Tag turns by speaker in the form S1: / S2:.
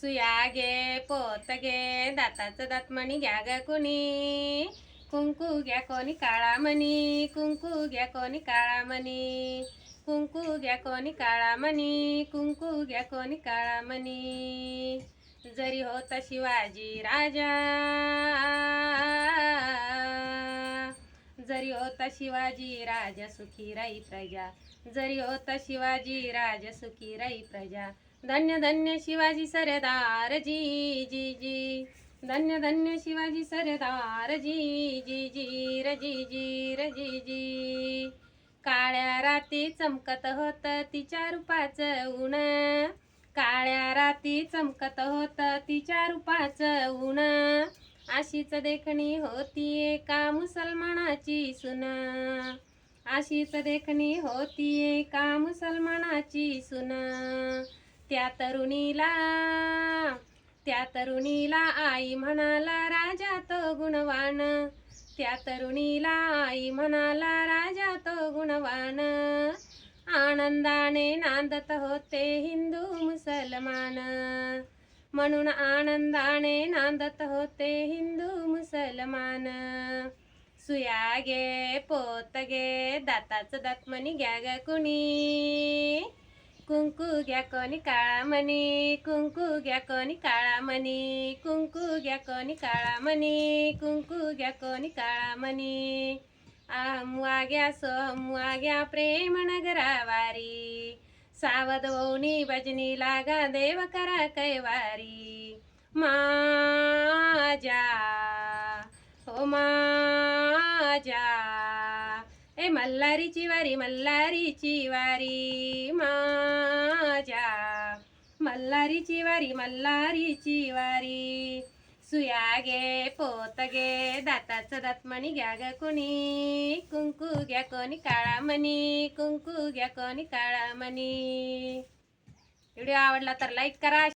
S1: सुया घे पोत घे दाताचं दातमणी घ्या ग कुणी. कुंकू घ्या कोणी काळा मणी, कुंकू घ्या कोणी काळा मणी, कुंकू घ्या कोणी काळा मणी, कुंकू घ्या कोणी काळा मणी. जरी होता शिवाजी राजा, जरी होता शिवाजी राजा सुखी राई प्रजा, जरी होता शिवाजी राजा सुखी राई प्रजा. धन्य धन्य शिवाजी सरदार जी जी जी, धन्य धन्य शिवाजी सरदार जी जी जी र जी जी र जी जी. काळ्या राती चमकत होत तिच्या रूपाचं ऊन, काळ्या राती चमकत होत तिच्या रूपाचं ऊन. अशीच देखणी होती एका मुसलमानाची सून, अशीच देखणी होती एका मुसलमानाची सून. त्या तरुणीला, त्या तरुणीला आई म्हणाला राजा तो गुणवान, त्या तरुणीला आई म्हणाला राजा तो गुणवान. आनंदाने नांदत होते हिंदू मुसलमान, म्हणून आनंदाने नांदत होते हिंदू मुसलमान. सुया घे पोत घे दाताचं दातमणी घ्या ग कुणी. कुंकू घ्या कोणी काळा मणी, कुंकू घ्या कोणी काळा मणी, कुंकू घ्या कोणी काळा मणी, कुंकू घ्या कोणी काळा मणी. अहम वाग्या सोहम वाग्या प्रेम नगरावारी, सावध वौनी भजनी लागा देव करा कैवारी. माझ्या हो माझ्या ए मल्हारीची वारी, मल्हारीची वारी. माझ्या मल्हारीची वारी, मल्हारीची वारी. सुया घे पोत घे दाताचं दातमणी घ्या ग कुणी. कुंकू घ्या कोणी काळा मणी, कुंकू घ्या कोणी काळा मणी. व्हिडिओ आवडला तर लाईक करा.